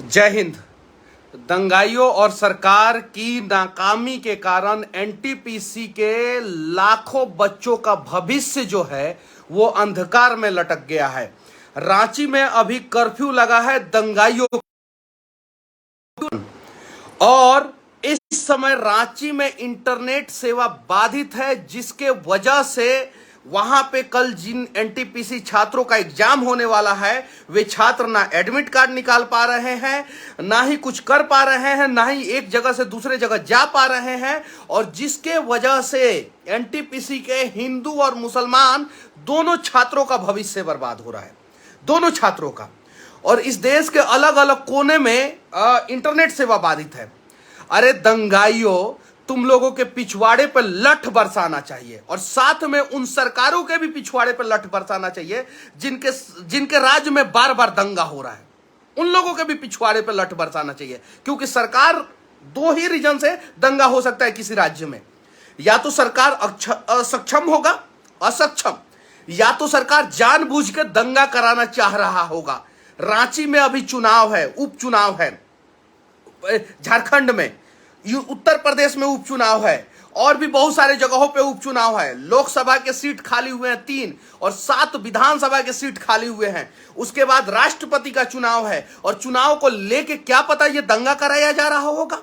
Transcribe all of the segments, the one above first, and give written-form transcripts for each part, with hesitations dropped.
जय हिंद। दंगाइयों और सरकार की नाकामी के कारण एनटीपीसी के लाखों बच्चों का भविष्य जो है वो अंधकार में लटक गया है। रांची में अभी कर्फ्यू लगा है दंगाइयों और इस समय रांची में इंटरनेट सेवा बाधित है, जिसके वजह से वहां पे कल जिन एनटीपीसी छात्रों का एग्जाम होने वाला है वे छात्र ना एडमिट कार्ड निकाल पा रहे हैं, ना ही कुछ कर पा रहे हैं, ना ही एक जगह से दूसरे जगह जा पा रहे हैं। और जिसके वजह से एनटीपीसी के हिंदू और मुसलमान दोनों छात्रों का भविष्य बर्बाद हो रहा है, दोनों छात्रों का। और इस देश के अलग अलग कोने में इंटरनेट सेवा बाधित है। अरे दंगाइयों, तुम लोगों के पिछवाड़े पर लठ बरसाना चाहिए और साथ में उन सरकारों के भी पिछवाड़े पर लठ बरसाना चाहिए जिनके राज्य में बार बार दंगा हो रहा है। उन लोगों के भी पिछवाड़े पर लठ बरसाना चाहिए, क्योंकि सरकार दो ही रीजन से दंगा हो सकता है किसी राज्य में। या तो सरकार असक्षम होगा, असक्षम, या तो सरकार जानबूझ के दंगा कराना चाह रहा होगा। रांची में अभी चुनाव है, उपचुनाव है, झारखंड में, उत्तर प्रदेश में उपचुनाव है, और भी बहुत सारे जगहों पे उपचुनाव है। लोकसभा के सीट खाली हुए हैं 3 और 7 विधानसभा के सीट खाली हुए हैं। उसके बाद राष्ट्रपति का चुनाव है और चुनाव को लेके क्या पता ये दंगा कराया जा रहा होगा।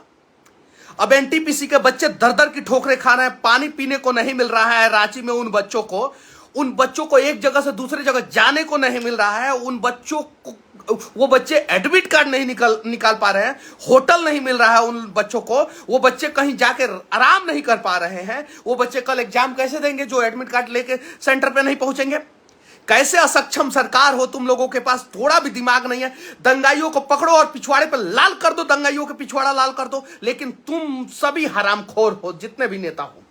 अब एनटीपीसी के बच्चे दर दर की ठोकरें खा रहे हैं, पानी पीने को नहीं मिल रहा है। रांची में उन बच्चों को एक जगह से दूसरे जगह जाने को नहीं मिल रहा है। उन बच्चों को, वो बच्चे एडमिट कार्ड नहीं निकाल पा रहे हैं, होटल नहीं मिल रहा है उन बच्चों को, वो बच्चे कहीं जाके आराम नहीं कर पा रहे हैं। वो बच्चे कल एग्जाम कैसे देंगे जो एडमिट कार्ड लेके सेंटर पे नहीं पहुंचेंगे? कैसे असक्षम सरकार हो तुम लोगों के पास, थोड़ा भी दिमाग नहीं है। दंगाइयों को पकड़ो और पिछवाड़े पर लाल कर दो, दंगाइयों के पिछवाड़ा लाल कर दो। लेकिन तुम सभी हरामखोर हो, जितने भी नेता हो,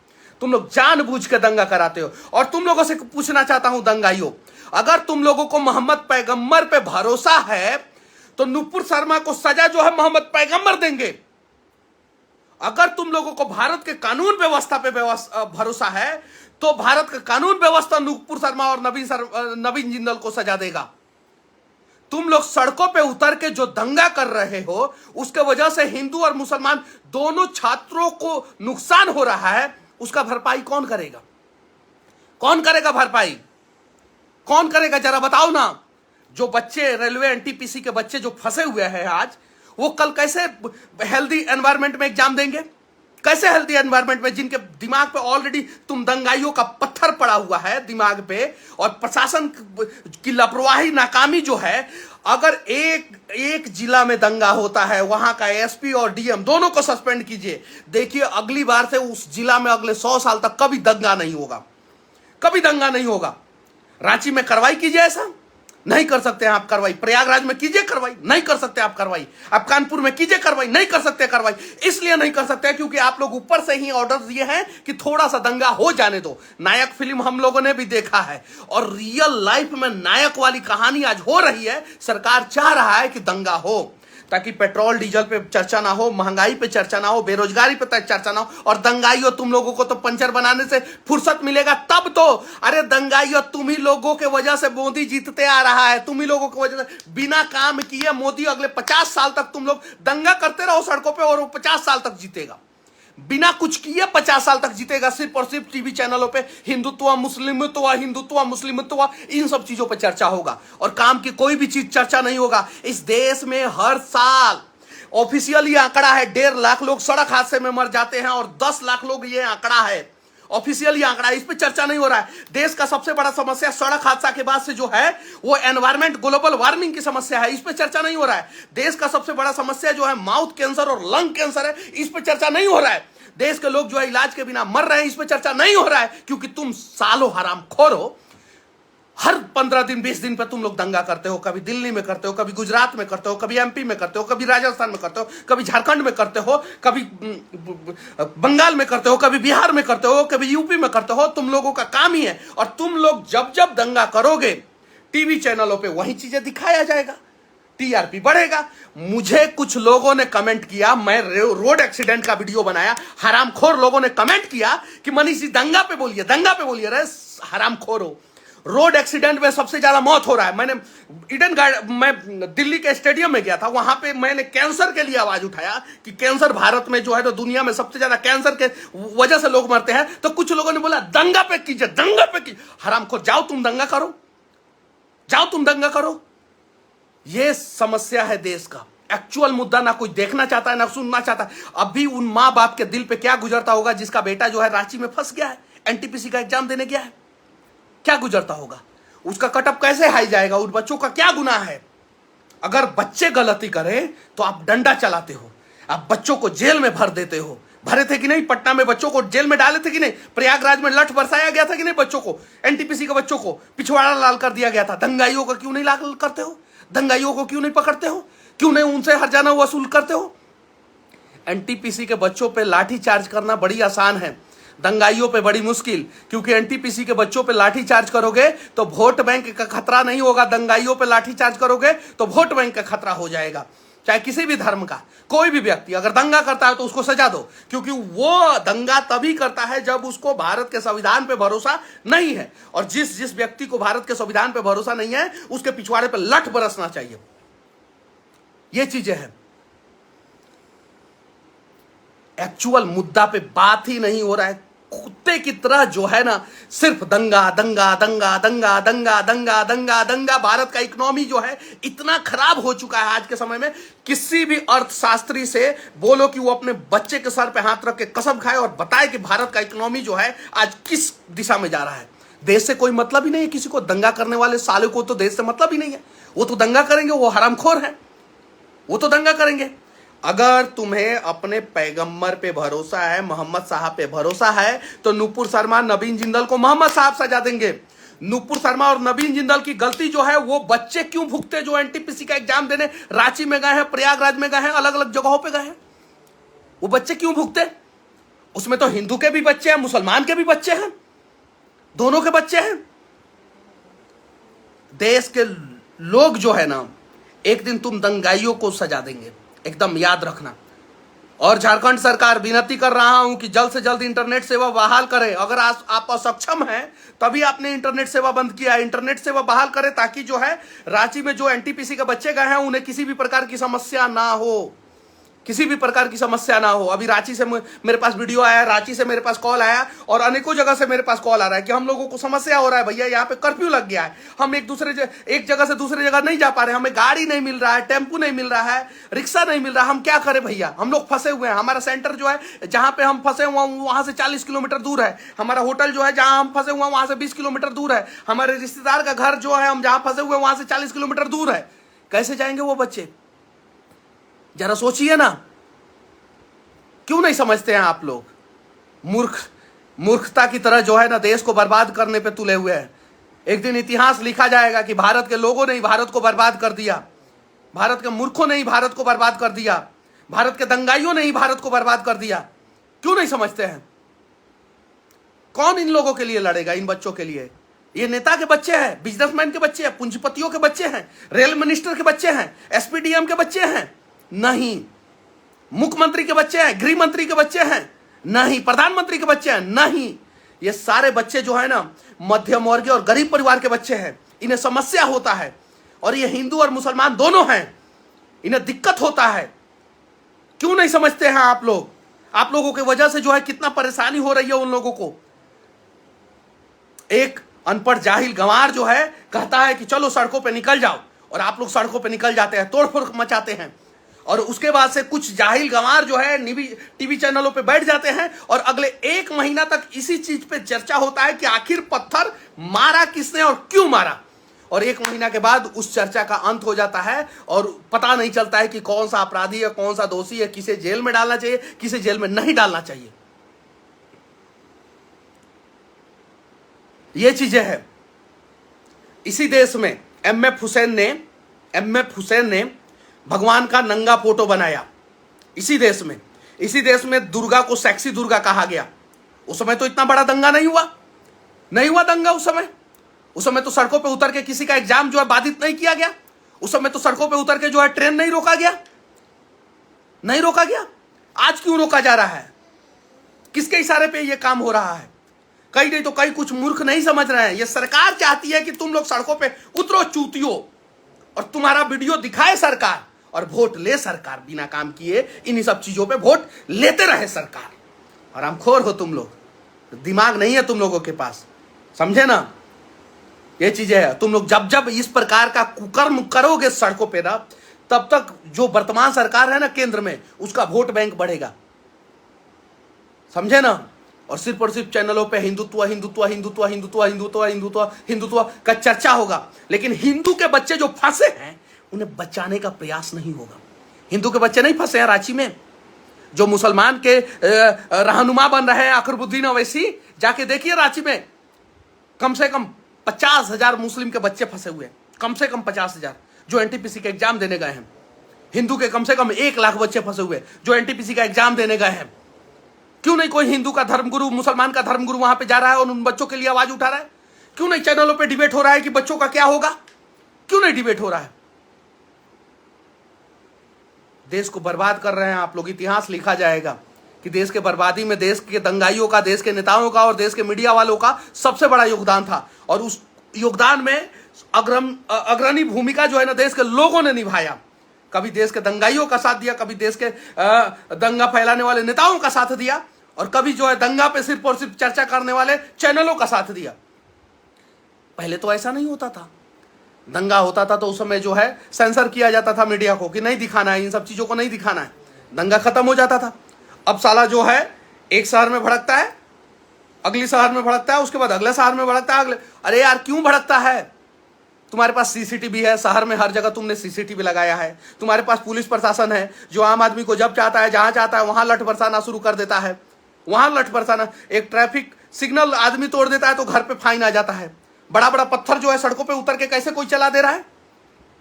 तुम लोग जानबूझ के दंगा कराते हो। और तुम लोगों से पूछना चाहता हूं दंगाइयों, अगर तुम लोगों को मोहम्मद पैगंबर पे भरोसा है तो नुपुर शर्मा को सजा जो है मोहम्मद पैगंबर देंगे। अगर तुम लोगों को भारत के कानून व्यवस्था पे भरोसा है तो भारत का कानून व्यवस्था नुपुर शर्मा और नवीन जिंदल को सजा देगा। तुम लोग सड़कों पे उतर के जो दंगा कर रहे हो, उसके वजह से हिंदू और मुसलमान दोनों छात्रों को नुकसान हो रहा है। उसका भरपाई कौन करेगा? कौन करेगा भरपाई? कौन करेगा? जरा बताओ ना। जो बच्चे रेलवे एनटीपीसी के बच्चे जो फंसे हुए हैं आज, वो कल कैसे हेल्दी एनवायरनमेंट में एग्जाम देंगे? कैसे हेल्दी एनवायरनमेंट में, जिनके दिमाग पे ऑलरेडी तुम दंगाइयों का पत्थर पड़ा हुआ है दिमाग पे, और प्रशासन की लापरवाही नाकामी जो है। अगर एक जिला में दंगा होता है, वहां का एसपी और डीएम दोनों को सस्पेंड कीजिए। देखिए अगली बार से उस जिला में अगले 100 साल तक कभी दंगा नहीं होगा, कभी दंगा नहीं होगा। रांची में कार्रवाई कीजिए, ऐसा नहीं कर सकते हैं आप कार्रवाई। प्रयागराज में कीजिए कार्रवाई, नहीं कर सकते आप कार्रवाई। आप कानपुर में कीजिए कार्रवाई, नहीं कर सकते कार्रवाई। इसलिए नहीं कर सकते क्योंकि आप लोग ऊपर से ही ऑर्डर दिए हैं कि थोड़ा सा दंगा हो जाने दो। नायक फिल्म हम लोगों ने भी देखा है और रियल लाइफ में नायक वाली कहानी आज हो रही है। सरकार चाह रहा है कि दंगा हो, ताकि पेट्रोल डीजल पे चर्चा ना हो, महंगाई पे चर्चा ना हो, बेरोजगारी पे चर्चा ना हो। और दंगाइयों, तुम लोगों को तो पंचर बनाने से फुर्सत मिलेगा तब तो। अरे दंगाइयों, तुम ही लोगों के वजह से मोदी जीतते आ रहा है। तुम ही लोगों की वजह से बिना काम किए मोदी अगले 50 साल तक तुम लोग दंगा करते रहो सड़कों पे और वो 50 साल तक जीतेगा। बिना कुछ किए 50 साल तक जीतेगा, सिर्फ और सिर्फ टीवी चैनलों पे हिंदुत्व मुस्लिमत्व इन सब चीजों पे चर्चा होगा और काम की कोई भी चीज चर्चा नहीं होगा। इस देश में हर साल ऑफिशियली आंकड़ा है 1.5 लाख लोग सड़क हादसे में मर जाते हैं और 10 लाख लोग, ये आंकड़ा है, ऑफिशियली आंकड़ा। इस पे चर्चा नहीं हो रहा है। देश का सबसे बड़ा समस्या सड़क हादसा के बाद से जो है वो एनवायरमेंट, ग्लोबल वार्मिंग की समस्या है। इस पे चर्चा नहीं हो रहा है। देश का सबसे बड़ा समस्या जो है माउथ कैंसर और लंग कैंसर है। इस पे चर्चा नहीं हो रहा है। देश के लोग जो है इलाज के बिना मर रहे हैं, इस पे चर्चा नहीं हो रहा है, क्योंकि तुम सालों हरामखोर हो। हर 15 दिन 20 दिन पे तुम लोग दंगा करते हो। कभी दिल्ली में करते हो, कभी गुजरात में करते हो, कभी एमपी में करते हो, कभी राजस्थान में करते हो, कभी झारखंड में करते हो, कभी बंगाल में करते हो, कभी बिहार में करते हो, कभी यूपी में करते हो। तुम लोगों का काम ही है। और तुम लोग जब जब दंगा करोगे टीवी चैनलों पे वही चीजें दिखाया जाएगा, टीआरपी बढ़ेगा। मुझे कुछ लोगों ने कमेंट किया, मैं रोड एक्सीडेंट का वीडियो बनाया, हरामखोर लोगों ने कमेंट किया कि मनीष जी दंगा पे बोलिए, दंगा पे बोलिए। अरे हरामखोर हो, रोड एक्सीडेंट में सबसे ज्यादा मौत हो रहा है। मैंने मैं दिल्ली के स्टेडियम में गया था, वहां पे मैंने कैंसर के लिए आवाज उठाया कि कैंसर भारत में जो है तो दुनिया में सबसे ज्यादा कैंसर के वजह से लोग मरते हैं। तो कुछ लोगों ने बोला दंगा पे कीजिए, दंगा पे कीजिए। हरामखोर, जाओ तुम दंगा करो, जाओ तुम दंगा करो। यह समस्या है देश का। एक्चुअल मुद्दा ना कोई देखना चाहता है ना सुनना चाहता है। अभी उन माँ बाप के दिल पे क्या गुजरता होगा जिसका बेटा जो है रांची में फंस गया है, एनटीपीसी का एग्जाम देने गया है, क्या गुजरता होगा? उसका कटअप कैसे हाई जाएगा? उन बच्चों का क्या गुनाह है? अगर बच्चे गलती करें तो आप डंडा चलाते हो, आप बच्चों को जेल में भर देते हो। भरे थे कि नहीं? पटना में बच्चों को जेल में डाले थे कि नहीं? प्रयागराज में लठ बरसाया गया था कि नहीं? बच्चों को, एनटीपीसी के बच्चों को पिछवाड़ा लाल कर दिया गया था। दंगाइयों का क्यों नहीं लाल करते हो? दंगाइयों को क्यों नहीं पकड़ते हो? क्यों नहीं उनसे हर्जाना वसूल करते हो? एनटीपीसी के बच्चों पे लाठी चार्ज करना बड़ी आसान है, दंगाइयों पे बड़ी मुश्किल। क्योंकि एनटीपीसी के बच्चों पे लाठी चार्ज करोगे तो वोट बैंक का खतरा नहीं होगा, दंगाइयों पे लाठी चार्ज करोगे तो वोट बैंक का खतरा हो जाएगा। चाहे किसी भी धर्म का कोई भी व्यक्ति अगर दंगा करता है तो उसको सजा दो, क्योंकि वो दंगा तभी करता है जब उसको भारत के संविधान पे भरोसा नहीं है। और जिस व्यक्ति को भारत के संविधान पे भरोसा नहीं है उसके पिछवाड़े पे लठ बरसना चाहिए। ये चीजें हैं। एक्चुअल मुद्दा पे बात ही नहीं हो रहा है। कुत्ते की तरह जो है ना सिर्फ दंगा दंगा दंगा दंगा दंगा दंगा दंगा दंगा। भारत का इकोनॉमी जो है इतना खराब हो चुका है आज के समय में, किसी भी अर्थशास्त्री से बोलो कि वो अपने बच्चे के सर पे हाथ रख के कसम खाए और बताए कि भारत का इकोनॉमी जो है आज किस दिशा में जा रहा है। देश से कोई मतलब ही नहीं है किसी को। दंगा करने वाले साले को तो देश से मतलब ही नहीं है। वो तो दंगा करेंगे, वो हरामखोर है, वो तो दंगा करेंगे। अगर तुम्हें अपने पैगंबर पे भरोसा है, मोहम्मद साहब पे भरोसा है, तो नुपुर शर्मा नवीन जिंदल को मोहम्मद साहब सजा देंगे। नुपुर शर्मा और नवीन जिंदल की गलती जो है वो बच्चे क्यों भुगते जो एनटीपीसी का एग्जाम देने रांची में गए हैं, प्रयागराज में गए हैं, अलग अलग जगहों पे गए हैं? वो बच्चे क्यों भुगते? उसमें तो हिंदू के भी बच्चे हैं, मुसलमान के भी बच्चे हैं, दोनों के बच्चे हैं। देश के लोग जो है ना एक दिन तुम दंगाइयों को सजा देंगे, एकदम याद रखना। और झारखंड सरकार विनती कर रहा हूं कि जल्द से जल्द इंटरनेट सेवा बहाल करें। अगर आप असक्षम हैं तभी आपने इंटरनेट सेवा बंद किया है, इंटरनेट सेवा बहाल करें ताकि जो है रांची में जो एनटीपीसी के बच्चे गए हैं उन्हें किसी भी प्रकार की समस्या ना हो, किसी भी प्रकार की समस्या ना हो। अभी रांची से मेरे पास वीडियो आया, रांची से मेरे पास कॉल आया और अनेकों जगह से मेरे पास कॉल आ रहा है कि हम लोगों को समस्या हो रहा है भैया, यहाँ पे कर्फ्यू लग गया है, हम एक जगह से दूसरे जगह नहीं जा पा रहे, हमें गाड़ी नहीं मिल रहा है, टेम्पू नहीं मिल रहा है, रिक्शा नहीं मिल रहा, हम क्या करें भैया, हम लोग फंसे हुए हैं। हमारा सेंटर जो है जहाँ पे हम फंसे हुए वहां से 40 किलोमीटर दूर है, हमारा होटल जो है जहाँ हम फंसे हुए वहां से 20 किलोमीटर दूर है, हमारे रिश्तेदार का घर जो है हम जहाँ फंसे हुए वहां से 40 किलोमीटर दूर है। कैसे जाएंगे वो बच्चे? जरा सोचिए ना। क्यों नहीं समझते हैं आप लोग? मूर्खता की तरह जो है ना देश को बर्बाद करने पे तुले हुए हैं। एक दिन इतिहास लिखा जाएगा कि भारत के लोगों ने ही भारत को बर्बाद कर दिया, भारत के मूर्खों ने ही भारत को बर्बाद कर दिया, भारत के दंगाइयों ने ही भारत को बर्बाद कर दिया। क्यों नहीं समझते हैं? कौन इन लोगों के लिए लड़ेगा? इन बच्चों के लिए। ये नेता के बच्चे हैं, बिजनेसमैन के बच्चे हैं, पूंजीपतियों के बच्चे हैं, रेल मिनिस्टर के बच्चे हैं, एसपीडीएम के बच्चे हैं? नहीं। मुख्यमंत्री के बच्चे हैं, गृह मंत्री के बच्चे हैं? नहीं। प्रधानमंत्री के बच्चे हैं? नहीं। ये सारे बच्चे जो है ना मध्यम वर्गीय और गरीब परिवार के बच्चे हैं। इन्हें समस्या होता है और ये हिंदू और मुसलमान दोनों हैं, इन्हें दिक्कत होता है। क्यों नहीं समझते हैं आप लोग? आप लोगों की वजह से जो है कितना परेशानी हो रही है उन लोगों को। एक अनपढ़ जाहिल गंवार जो है कहता है कि चलो सड़कों पे निकल जाओ, और आप लोग सड़कों पे निकल जाते हैं, तोड़फोड़ मचाते हैं। और उसके बाद से कुछ जाहिल गंवार जो है टीवी चैनलों पे बैठ जाते हैं और अगले 1 महीना तक इसी चीज पे चर्चा होता है कि आखिर पत्थर मारा किसने और क्यों मारा। और 1 महीना के बाद उस चर्चा का अंत हो जाता है और पता नहीं चलता है कि कौन सा अपराधी है, कौन सा दोषी है, किसे जेल में डालना चाहिए, किसे जेल में नहीं डालना चाहिए। ये चीजें हैं। इसी देश में एमएफ हुसैन ने भगवान का नंगा फोटो बनाया। इसी देश में दुर्गा को सेक्सी दुर्गा कहा गया। उस समय तो इतना बड़ा दंगा नहीं हुआ दंगा उस समय तो सड़कों पे उतर के किसी का एग्जाम जो है बाधित नहीं किया गया। उस समय तो सड़कों पे उतर के जो है ट्रेन नहीं रोका गया। आज क्यों रोका जा रहा है? किसके इशारे पे ये काम हो रहा है? कई नहीं तो कई कुछ मूर्ख नहीं समझ रहे हैं। ये सरकार चाहती है कि तुम लोग सड़कों पे उतरो चूतियो, और तुम्हारा वीडियो दिखाए सरकार, और वोट ले सरकार। बिना काम किए इन्हीं सब चीजों पे वोट लेते रहे सरकार। हरामखोर हो तुम लोग, दिमाग नहीं है तुम लोगों के पास, समझे ना। ये चीजें है, तुम लोग जब जब इस प्रकार का कुकर्म करोगे सड़कों पे ना, तब तक जो वर्तमान सरकार है ना केंद्र में, उसका वोट बैंक बढ़ेगा, समझे ना। और सिर्फ और सिर्फ चैनलों पे हिंदुत्व हिंदुत्व हिंदुत्व हिंदुत्व हिंदुत्व हिंदुत्व हिंदुत्व का चर्चा होगा, लेकिन हिंदू के बच्चे जो फंसे हैं उन्हें बचाने का प्रयास नहीं होगा। हिंदू के बच्चे नहीं फंसे हैं रांची में, जो मुसलमान के रहनुमा बन रहे हैं अकबरुद्दीन अवैसी, जाके देखिए रांची में कम से कम 50,000 मुस्लिम के बच्चे फंसे हुए हैं, कम से कम 50,000 जो एनटीपीसी के एग्जाम देने गए हैं। हिंदू के कम से कम 1 लाख बच्चे फंसे हुए जो एनटीपीसी का एग्जाम देने गए हैं। क्यों नहीं कोई हिंदू का धर्मगुरु, मुसलमान का धर्मगुरु वहां पे जा रहा है और उन बच्चों के लिए आवाज उठा रहा है? क्यों नहीं चैनलों पे डिबेट हो रहा है कि बच्चों का क्या होगा? क्यों नहीं डिबेट हो रहा है? देश को बर्बाद कर रहे हैं आप लोग। इतिहास लिखा जाएगा कि देश के बर्बादी में देश के दंगाइयों का, देश के नेताओं का और देश के मीडिया वालों का सबसे बड़ा योगदान था, और उस योगदान में अग्रणी भूमिका जो है ना देश के लोगों ने निभाया। कभी देश के दंगाइयों का साथ दिया, कभी देश के दंगा फैलाने वाले नेताओं का साथ दिया, और कभी जो है दंगा पे सिर्फ और सिर्फ चर्चा करने वाले चैनलों का साथ दिया। पहले तो ऐसा नहीं होता था। दंगा होता था तो उस समय जो है सेंसर किया जाता था मीडिया को कि नहीं दिखाना है, इन सब चीजों को नहीं दिखाना है, दंगा खत्म हो जाता था। अब साला जो है एक शहर में भड़कता है, अगले शहर में भड़कता है, उसके बाद अगले शहर में भड़कता है, अगले। अरे यार क्यों भड़कता है? तुम्हारे पास सीसीटीवी है, शहर में हर जगह तुमने सीसीटीवी लगाया है। तुम्हारे पास पुलिस प्रशासन है जो आम आदमी को जब चाहता है, जहां चाहता है वहां लठ बरसाना शुरू कर देता है। वहां लठ बरसाना, एक ट्रैफिक सिग्नल आदमी तोड़ देता है तो घर पे फाइन आ जाता है। बड़ा बड़ा पत्थर जो है सड़कों पे उतर के कैसे कोई चला दे रहा है?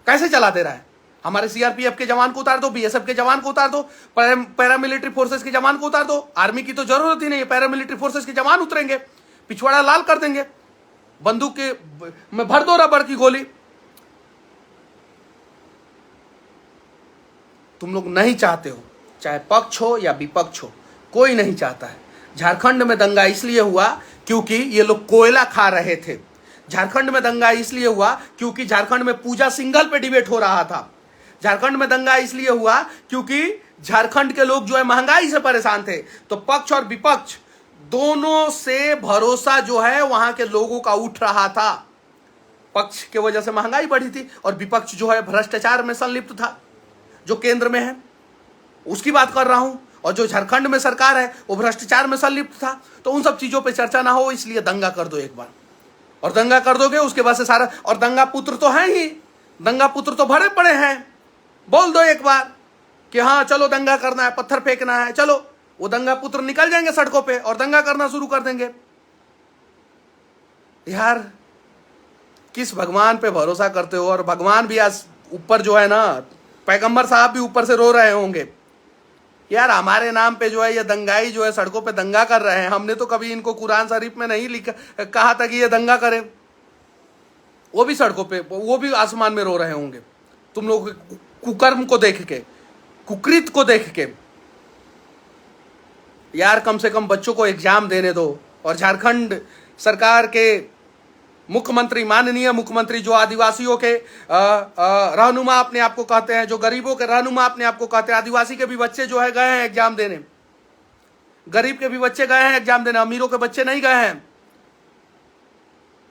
कैसे चला दे रहा है? हमारे सीआरपीएफ के जवान को उतार दो, बीएसएफ के जवान को उतार दो, पैरामिलिट्री फोर्सेस के जवान को उतार दो। आर्मी की तो जरूरत ही नहीं है, पैरामिलिट्री फोर्सेस के जवान उतरेंगे, पिछवाड़ा लाल कर देंगे, बंदूक के में भर दो रबड़ की गोली। तुम लोग नहीं चाहते हो, चाहे पक्ष हो या विपक्ष हो, कोई नहीं चाहता है। झारखंड में दंगा इसलिए हुआ क्योंकि ये लोग कोयला खा रहे थे। झारखंड में दंगा इसलिए हुआ क्योंकि झारखंड में पूजा सिंघल पे डिबेट हो रहा था। झारखंड में दंगा इसलिए हुआ क्योंकि झारखंड के लोग जो है महंगाई से परेशान थे। तो पक्ष और विपक्ष दोनों से भरोसा जो है वहां के लोगों का उठ रहा था। पक्ष के वजह से महंगाई बढ़ी थी, और विपक्ष जो है भ्रष्टाचार में संलिप्त था, जो केंद्र में है उसकी बात कर रहा हूं, और जो झारखंड में सरकार है वो भ्रष्टाचार में संलिप्त था। तो उन सब चीजों पे चर्चा ना हो, इसलिए दंगा कर दो एक बार, और दंगा कर दोगे उसके बाद से सारा। और दंगा पुत्र तो है ही, दंगा पुत्र तो भरे पड़े हैं। बोल दो एक बार कि हाँ चलो दंगा करना है, पत्थर फेंकना है, चलो, वो दंगा पुत्र निकल जाएंगे सड़कों पे और दंगा करना शुरू कर देंगे। यार किस भगवान पे भरोसा करते हो? और भगवान भी आज ऊपर जो है ना, पैगंबर साहब भी ऊपर से रो रहे होंगे, यार हमारे नाम पे जो है ये दंगाई जो है सड़कों पे दंगा कर रहे हैं। हमने तो कभी इनको कुरान शरीफ में नहीं लिखा, कहा था कि ये दंगा करे। वो भी सड़कों पे, वो भी आसमान में रो रहे होंगे तुम लोग कुकर्म को देख के, कुकृत को देख के। यार कम से कम बच्चों को एग्जाम देने दो। और झारखंड सरकार के मुख्यमंत्री, माननीय मुख्यमंत्री, जो आदिवासियों के रहनुमा अपने आप को कहते हैं, जो गरीबों के रहनुमा अपने आप को कहते हैं, आदिवासी के भी बच्चे जो है गए हैं एग्जाम देने, गरीब के भी बच्चे गए हैं एग्जाम देने, अमीरों के बच्चे नहीं गए हैं।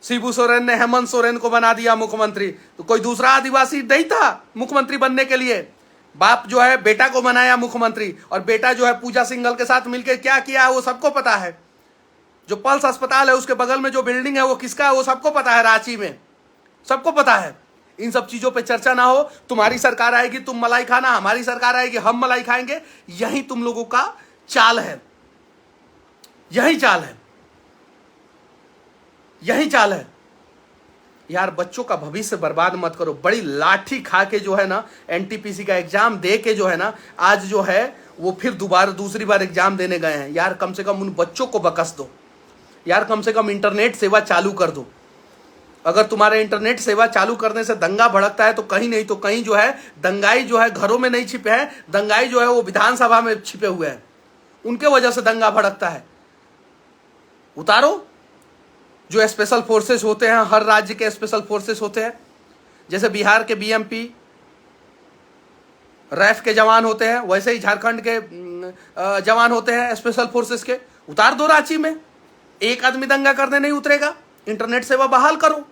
शिबू सोरेन ने हेमंत सोरेन को बना दिया मुख्यमंत्री, तो कोई दूसरा आदिवासी नहीं था मुख्यमंत्री बनने के लिए। बाप जो है बेटा को बनाया मुख्यमंत्री, और बेटा जो है पूजा सिंघल के साथ मिलकर क्या किया वो सबको पता है। जो पल्स अस्पताल है उसके बगल में जो बिल्डिंग है वो किसका है वो सबको पता है, रांची में सबको पता है। इन सब चीजों पे चर्चा ना हो। तुम्हारी सरकार आएगी तुम मलाई खाना, हमारी सरकार आएगी हम मलाई खाएंगे। यही तुम लोगों का चाल है, यही चाल है, यही चाल है। यार बच्चों का भविष्य बर्बाद मत करो। बड़ी लाठी खा के जो है ना एनटीपीसी का एग्जाम दे के जो है ना आज जो है वो फिर दोबारा दूसरी बार एग्जाम देने गए हैं। यार कम से कम उन बच्चों को बकस दो। यार कम से कम इंटरनेट सेवा चालू कर दो। अगर तुम्हारे इंटरनेट सेवा चालू करने से दंगा भड़कता है तो कहीं नहीं तो कहीं जो है दंगाई जो है घरों में नहीं छिपे हैं, दंगाई जो है वो विधानसभा में छिपे हुए हैं, उनके वजह से दंगा भड़कता है। उतारो जो स्पेशल फोर्सेस होते हैं, हर राज्य के स्पेशल फोर्सेस होते हैं, जैसे बिहार के बीएमपी रैफ के जवान होते हैं, वैसे ही झारखंड के जवान होते हैं स्पेशल फोर्सेस के। उतार दो रांची में, एक आदमी दंगा करने नहीं उतरेगा। इंटरनेट सेवा बहाल करो,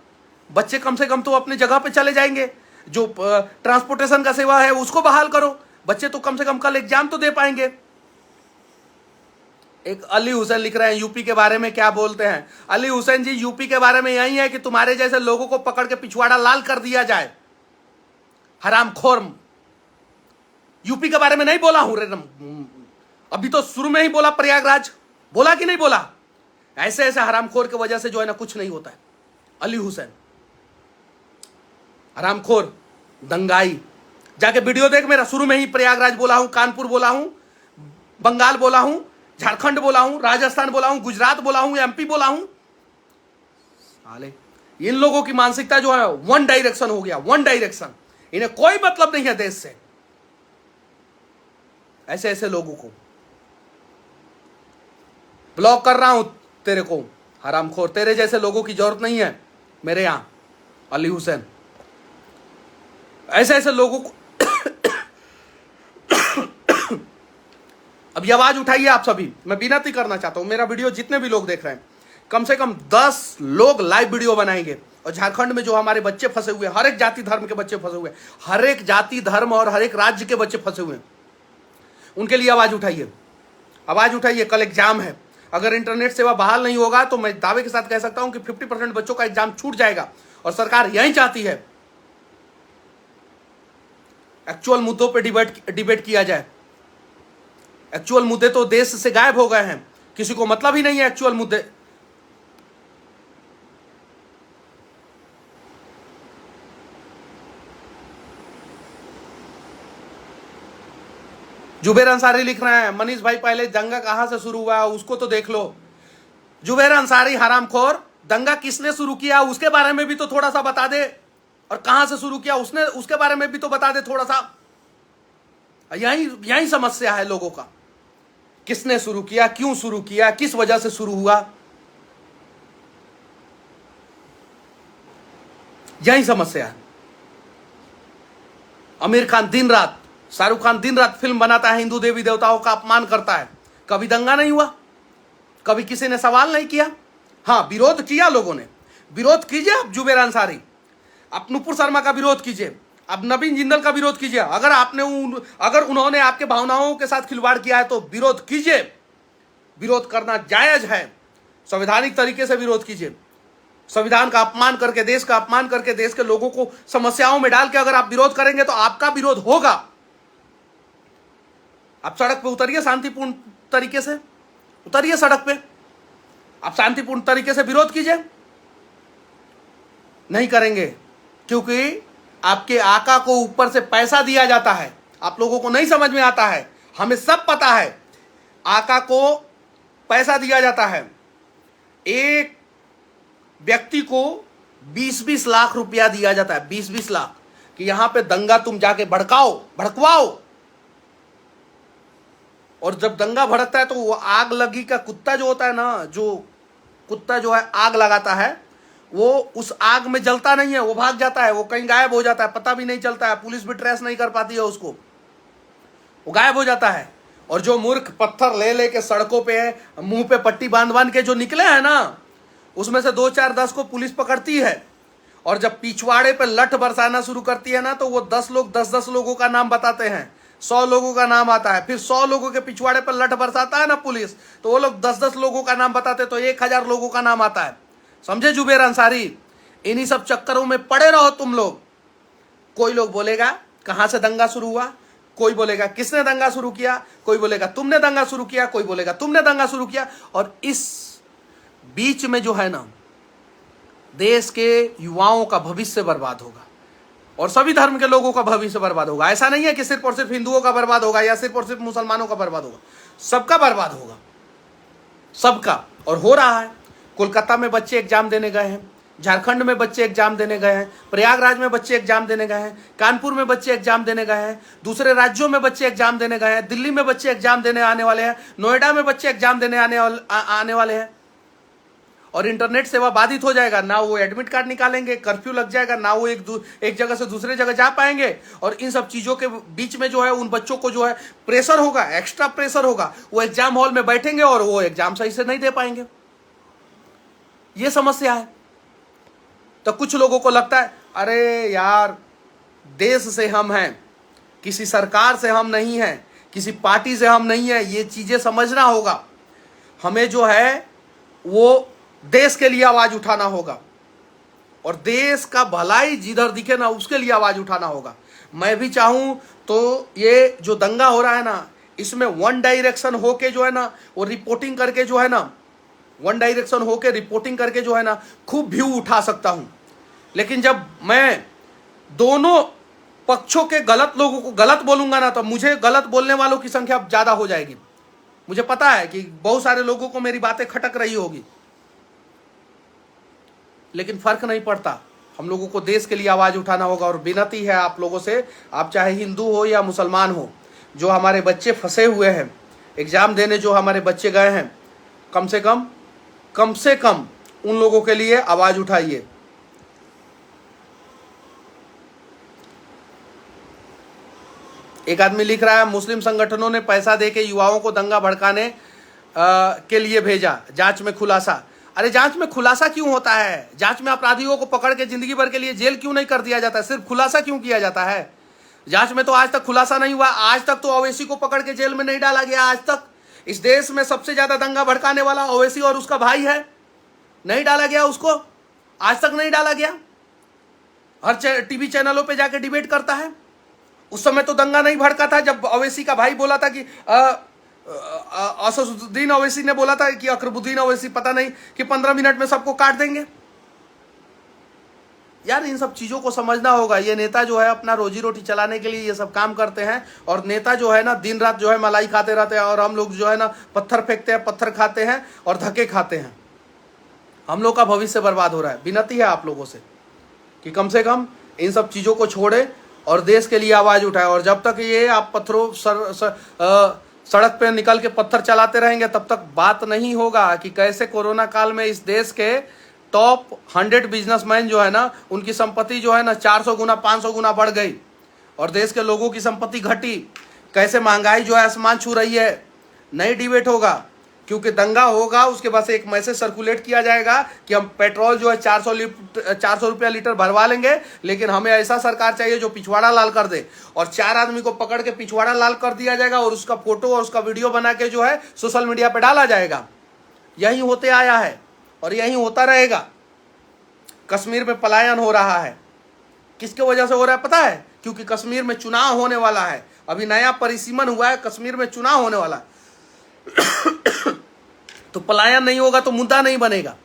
बच्चे कम से कम तो अपनी जगह पे चले जाएंगे। जो ट्रांसपोर्टेशन का सेवा है उसको बहाल करो, बच्चे तो कम से कम कल एग्जाम तो दे पाएंगे। एक अली हुसैन लिख रहे हैं यूपी के बारे में क्या बोलते हैं। अली हुसैन जी, यूपी के बारे में यही है कि तुम्हारे जैसे लोगों को पकड़ के पिछवाड़ा लाल कर दिया जाए। हरामखोर, यूपी के बारे में नहीं बोला हूं रे, अभी तो शुरू में ही बोला प्रयागराज, बोला कि नहीं बोला। ऐसे ऐसे हरामखोर की वजह से जो है ना कुछ नहीं होता है। अली हुसैन हरामखोर, दंगाई, जाके वीडियो देख मेरा, शुरू में ही प्रयागराज बोला हूं, कानपुर बोला हूं, बंगाल बोला हूं, झारखंड बोला हूं, राजस्थान बोला हूं, गुजरात बोला हूं, एमपी बोला हूं। साले इन लोगों की मानसिकता जो है वन डायरेक्शन हो गया, वन डायरेक्शन। इन्हें कोई मतलब नहीं है देश से। ऐसे ऐसे लोगों को ब्लॉक कर रहा हूं तेरे को, हरामखोर। तेरे जैसे लोगों की जरूरत नहीं है मेरे यहां, अली हुसैन। ऐसे ऐसे लोगों को अब ये आवाज उठाइए आप सभी। मैं विनती करना चाहता हूं, मेरा वीडियो जितने भी लोग देख रहे हैं, कम से कम 10 लोग लाइव वीडियो बनाएंगे। और झारखंड में जो हमारे बच्चे फंसे हुए, हर एक जाति धर्म के बच्चे फंसे हुए, हर एक जाति धर्म और हर एक राज्य के बच्चे फंसे हुए हैं, उनके लिए आवाज उठाइए, आवाज उठाइए। कल एग्जाम है, अगर इंटरनेट सेवा बहाल नहीं होगा तो मैं दावे के साथ कह सकता हूं कि 50% बच्चों का एग्जाम छूट जाएगा। और सरकार यही चाहती है एक्चुअल मुद्दों पे डिबेट किया जाए। एक्चुअल मुद्दे तो देश से गायब हो गए हैं, किसी को मतलब ही नहीं है एक्चुअल मुद्दे। जुबेर अंसारी लिख रहे हैं, मनीष भाई पहले दंगा कहां से शुरू हुआ उसको तो देख लो। जुबेर अंसारी हरामखोर, दंगा किसने शुरू किया उसके बारे में भी तो थोड़ा सा बता दे, और कहां से शुरू किया उसने उसके बारे में भी तो बता दे थोड़ा सा। यही समस्या है लोगों का, किसने शुरू किया, क्यों शुरू किया, किस वजह से शुरू हुआ, यही समस्या है। आमिर खान दिन रात, शाहरुख खान दिन रात फिल्म बनाता है, हिंदू देवी देवताओं का अपमान करता है। कभी दंगा नहीं हुआ, कभी किसी ने सवाल नहीं किया। हाँ, विरोध किया लोगों ने, विरोध कीजिए। आप जुबेर अंसारी, आप नुपुर शर्मा का विरोध कीजिए, आप नवीन जिंदल का विरोध कीजिए। अगर उन्होंने आपके भावनाओं के साथ खिलवाड़ किया है तो विरोध कीजिए, विरोध करना जायज है। संवैधानिक तरीके से विरोध कीजिए। संविधान का अपमान करके, देश का अपमान करके, देश के लोगों को समस्याओं में डाल के अगर आप विरोध करेंगे तो आपका विरोध होगा। आप सड़क पे उतरिए, शांतिपूर्ण तरीके से उतरिए सड़क पे, आप शांतिपूर्ण तरीके से विरोध कीजिए। नहीं करेंगे क्योंकि आपके आका को ऊपर से पैसा दिया जाता है। आप लोगों को नहीं समझ में आता है, हमें सब पता है। आका को पैसा दिया जाता है, एक व्यक्ति को 20-20 लाख रुपया दिया जाता है, 20-20 लाख, कि यहां पे दंगा तुम जाके भड़कवाओ। और जब दंगा भड़कता है तो वो आग लगी का कुत्ता जो होता है ना, जो कुत्ता जो है आग लगाता है, वो उस आग में जलता नहीं है, वो भाग जाता है, वो कहीं गायब हो जाता है, पता भी नहीं चलता है, पुलिस भी ट्रेस नहीं कर पाती है उसको, वो गायब हो जाता है। और जो मूर्ख पत्थर ले के सड़कों पे मुंह पे पट्टी बांध के जो निकले हैं ना, उसमें से 2, 4, 10 को पुलिस पकड़ती है। और जब पिछवाड़े पे लठ बरसाना शुरू करती है ना, तो वो 10 लोग 10-10 लोगों का नाम बताते हैं, 100 लोगों का नाम आता है। फिर 100 लोगों के पिछवाड़े पर लठ बरसाता है ना पुलिस, तो वो लोग 10-10 लोगों का नाम बताते, तो 1000 लोगों का नाम आता है। समझे जुबेर अंसारी? इन्हीं सब चक्करों में पड़े रहो तुम लोग। कोई लोग बोलेगा कहां से दंगा शुरू हुआ, कोई बोलेगा किसने दंगा शुरू किया, कोई बोलेगा तुमने दंगा शुरू किया, कोई बोलेगा तुमने दंगा शुरू किया। और इस बीच में जो है ना, देश के युवाओं का भविष्य बर्बाद होगा और सभी धर्म के लोगों का भविष्य बर्बाद होगा। ऐसा नहीं है कि सिर्फ और सिर्फ हिंदुओं का बर्बाद होगा या सिर्फ और सिर्फ मुसलमानों का बर्बाद होगा, सबका बर्बाद होगा, सबका। और हो रहा है। कोलकाता में बच्चे एग्जाम देने गए हैं, झारखंड में बच्चे एग्जाम देने गए हैं, प्रयागराज में बच्चे एग्जाम देने गए हैं, कानपुर में बच्चे एग्जाम देने गए हैं, दूसरे राज्यों में बच्चे एग्जाम देने गए हैं, दिल्ली में बच्चे एग्जाम देने आने वाले हैं, नोएडा में बच्चे एग्जाम देने आने वाले हैं। और इंटरनेट सेवा बाधित हो जाएगा, ना वो एडमिट कार्ड निकालेंगे, कर्फ्यू लग जाएगा, ना वो एक जगह से दूसरे जगह जा पाएंगे। और इन सब चीजों के बीच में जो है उन बच्चों को जो है प्रेशर होगा, एक्स्ट्रा प्रेशर होगा, वो एग्जाम हॉल में बैठेंगे और वो एग्जाम सही से नहीं दे पाएंगे। ये समस्या है। तो कुछ लोगों को लगता है अरे यार, देश से हम हैं, किसी सरकार से हम नहीं हैं, किसी पार्टी से हम नहीं हैं। ये चीजें समझना होगा। हमें जो है वो देश के लिए आवाज उठाना होगा और देश का भलाई जिधर दिखे ना उसके लिए आवाज उठाना होगा। मैं भी चाहूं तो ये जो दंगा हो रहा है ना, इसमें वन डायरेक्शन होके जो है ना वो रिपोर्टिंग करके जो है ना, वन डायरेक्शन होके रिपोर्टिंग करके जो है ना खूब व्यू उठा सकता हूं। लेकिन जब मैं दोनों पक्षों के गलत लोगों को गलत बोलूंगा ना, तो मुझे गलत बोलने वालों की संख्या ज्यादा हो जाएगी। मुझे पता है कि बहुत सारे लोगों को मेरी बातें खटक रही होगी, लेकिन फर्क नहीं पड़ता। हम लोगों को देश के लिए आवाज उठाना होगा। और विनती है आप लोगों से, आप चाहे हिंदू हो या मुसलमान हो, जो हमारे बच्चे फंसे हुए हैं, एग्जाम देने जो हमारे बच्चे गए हैं, कम से कम उन लोगों के लिए आवाज उठाइए। एक आदमी लिख रहा है, मुस्लिम संगठनों ने पैसा देके युवाओं को दंगा भड़काने के लिए भेजा, जांच में खुलासा। अरे जांच में खुलासा क्यों होता है? जांच में अपराधियों को पकड़ के जिंदगी भर के लिए जेल क्यों नहीं कर दिया जाता है? सिर्फ खुलासा क्यों किया जाता है? जांच में तो आज तक खुलासा नहीं हुआ। आज तक तो ओवैसी को पकड़ के जेल में नहीं डाला गया। आज तक इस देश में सबसे ज्यादा दंगा भड़काने वाला ओवैसी और उसका भाई है, नहीं डाला गया उसको, आज तक नहीं डाला गया। हर टीवी चैनलों पे जाके डिबेट करता है। उस समय तो दंगा नहीं भड़का था जब ओवैसी का भाई बोला था कि असदुद्दीन ओवैसी ने बोला था कि अकरबुद्दीन ओवैसी पता नहीं कि 15 मिनट में सबको काट देंगे। यार इन सब चीजों को समझना होगा। ये नेता जो है अपना रोजी रोटी चलाने के लिए ये सब काम करते हैं, और नेता जो है ना दिन रात जो है मलाई खाते रहते हैं, और हम लोग जो है ना पत्थर फेंकते हैं, पत्थर खाते हैं और धक्के खाते हैं। हम लोग का भविष्य बर्बाद हो रहा है। विनती है आप लोगों से कि कम से कम इन सब चीजों को छोड़े और देश के लिए आवाज उठाए। और जब तक ये आप सड़क पे निकल के पत्थर चलाते रहेंगे, तब तक बात नहीं होगा कि कैसे कोरोना काल में इस देश के टॉप 100 बिजनेसमैन जो है ना, उनकी संपत्ति जो है ना 400 गुना 500 गुना बढ़ गई और देश के लोगों की संपत्ति घटी। कैसे महंगाई जो है आसमान छू रही है। नहीं डिबेट होगा, क्योंकि दंगा होगा उसके बाद से एक मैसेज सर्कुलेट किया जाएगा कि हम पेट्रोल जो है 400 रुपया लीटर भरवा लेंगे, लेकिन हमें ऐसा सरकार चाहिए जो पिछवाड़ा लाल कर दे। और 4 आदमी को पकड़ के पिछवाड़ा लाल कर दिया जाएगा और उसका फोटो और उसका वीडियो बना के जो है सोशल मीडिया पे डाला जाएगा। यही होते आया है और यही होता रहेगा। कश्मीर में पलायन हो रहा है, किसके वजह से हो रहा है पता है? क्योंकि कश्मीर में चुनाव होने वाला है। अभी नया परिसीमन हुआ है, कश्मीर में चुनाव होने वाला है। तो पलायन नहीं होगा तो मुद्दा नहीं बनेगा।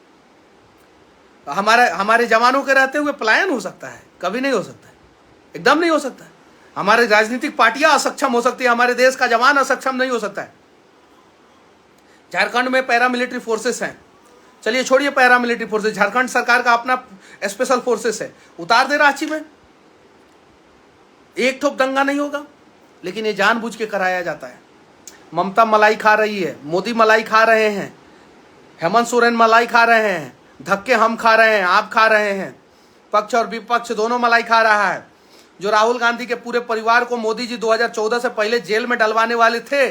हमारे जवानों के रहते हुए पलायन हो सकता है? कभी नहीं हो सकता है, एकदम नहीं हो सकता है। हमारे राजनीतिक पार्टियां असक्षम हो सकती है, हमारे देश का जवान असक्षम नहीं हो सकता है। झारखंड में पैरामिलिट्री फोर्सेस हैं, चलिए छोड़िए पैरामिलिट्री फोर्सेस, झारखंड सरकार का अपना स्पेशल फोर्सेस है, उतार दे रांची में, एक ठोक दंगा नहीं होगा। लेकिन ये जानबूझ के कराया जाता है। ममता मलाई खा रही है, मोदी मलाई खा रहे हैं, हेमंत सोरेन मलाई खा रहे हैं, धक्के हम खा रहे हैं, आप खा रहे हैं, पक्ष और विपक्ष दोनों मलाई खा रहा है। जो राहुल गांधी के पूरे परिवार को मोदी जी 2014 से पहले जेल में डलवाने वाले थे,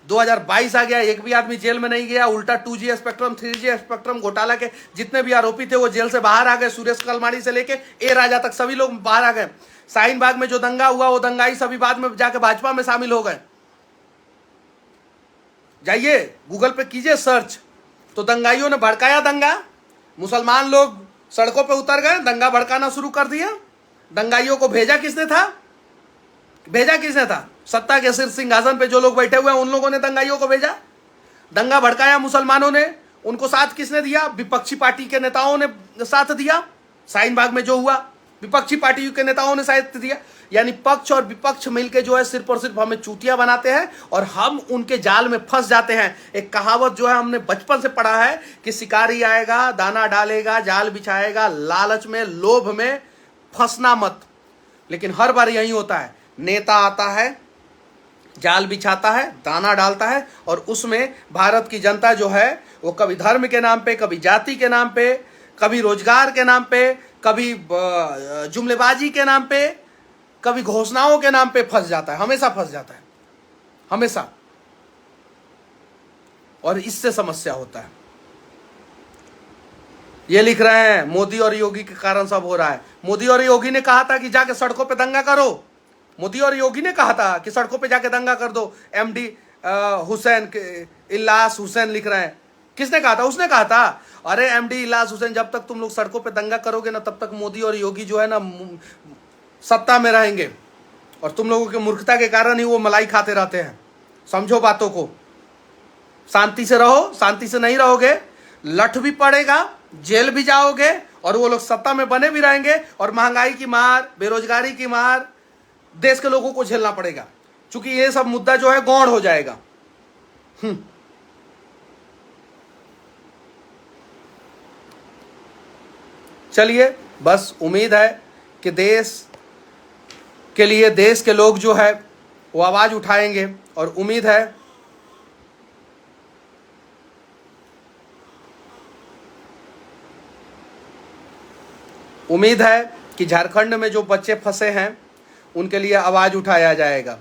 2022 आ गया, एक भी आदमी जेल में नहीं गया। उल्टा 2G स्पेक्ट्रम 3G स्पेक्ट्रम घोटाला के जितने भी आरोपी थे वो जेल से बाहर आ गए। सुरेश कलमाड़ी से लेके ए राजा तक सभी लोग बाहर आ गए। शाहीन बाग में जो दंगा हुआ वो दंगाई सभी बाद में जाके भाजपा में शामिल हो गए। जाइए गूगल पे कीजिए सर्च, तो दंगाइयों ने भड़काया दंगा, मुसलमान लोग सड़कों पे उतर गए, दंगा भड़काना शुरू कर दिया। दंगाइयों को भेजा किसने था? भेजा किसने था? सत्ता के सिर सिंहासन पे जो लोग बैठे हुए हैं उन लोगों ने दंगाइयों को भेजा। दंगा भड़काया मुसलमानों ने, उनको साथ किसने दिया? विपक्षी पार्टी के नेताओं ने साथ दिया। शाहीन बाग में जो हुआ विपक्षी पार्टी के नेताओं ने साथ दिया। यानी पक्ष और विपक्ष मिलके जो है सिर्फ और सिर्फ हमें चूतिया बनाते हैं और हम उनके जाल में फंस जाते हैं। एक कहावत जो है हमने बचपन से पढ़ा है कि शिकारी आएगा, दाना डालेगा, जाल बिछाएगा, लालच में लोभ में फंसना मत। लेकिन हर बार यही होता है, नेता आता है, जाल बिछाता है, दाना डालता है, और उसमें भारत की जनता जो है वो कभी धर्म के नाम पे, कभी जाति के नाम पे, कभी रोजगार के नाम पे, कभी जुमलेबाजी के नाम पे, कभी घोषणाओं के नाम पे फंस जाता है, हमेशा फंस जाता है, हमेशा। और इससे समस्या होता है। ये लिख रहे हैं मोदी और योगी के कारण सब हो रहा है। मोदी और योगी ने कहा था कि जाके सड़कों पे दंगा करो। मोदी और योगी ने कहा था कि सड़कों पे जाके दंगा कर दो। एमडी हुसैन, इल्लास हुसैन लिख रहे हैं। किसने कहा था? उसने कहा था। अरे एमडी इल्लास हुसैन, जब तक तुम लोग सड़कों पे दंगा करोगे ना, तब तक मोदी और योगी जो है ना सत्ता में रहेंगे, और तुम लोगों की मूर्खता के कारण ही वो मलाई खाते रहते हैं। समझो बातों को, शांति से रहो। शांति से नहीं रहोगे, लठ भी पड़ेगा, जेल भी जाओगे, और वो लोग सत्ता में बने भी रहेंगे, और महंगाई की मार, बेरोजगारी की मार देश के लोगों को झेलना पड़ेगा, क्योंकि ये सब मुद्दा जो है गौण हो जाएगा। चलिए, बस उम्मीद है कि देश के लिए देश के लोग जो है वो आवाज उठाएंगे, और उम्मीद है कि झारखंड में जो बच्चे फंसे हैं उनके लिए आवाज उठाया जाएगा।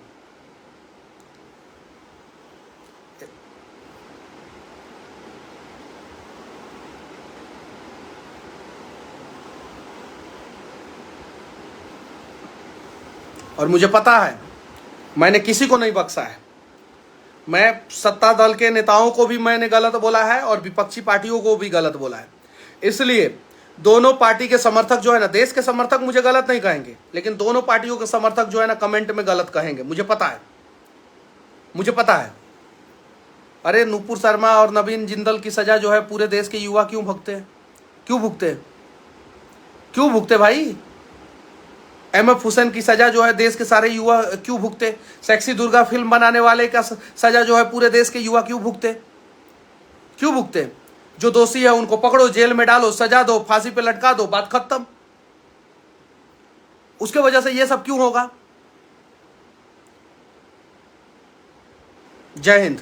और मुझे पता है, मैंने किसी को नहीं बख्शा है। मैं सत्ता दल के नेताओं को भी मैंने गलत बोला है, और विपक्षी पार्टियों को भी गलत बोला है। इसलिए दोनों पार्टी के समर्थक जो है ना, देश के समर्थक मुझे गलत नहीं कहेंगे, लेकिन दोनों पार्टियों के समर्थक जो है ना कमेंट में गलत कहेंगे। मुझे पता है, मुझे पता है। अरे नुपुर शर्मा और नवीन जिंदल की सजा जो है पूरे देश के युवा क्यों भुगते हैं? क्यों भुगते? क्यों भुगते भाई? एमएफ हुसैन की सजा जो है देश के सारे युवा क्यों भुगते? सेक्सी दुर्गा फिल्म बनाने वाले का सजा जो है पूरे देश के युवा क्यों भुगते? क्यों भुगते? जो दोषी है उनको पकड़ो, जेल में डालो, सजा दो, फांसी पे लटका दो, बात खत्म। उसके वजह से ये सब क्यों होगा? जय हिंद।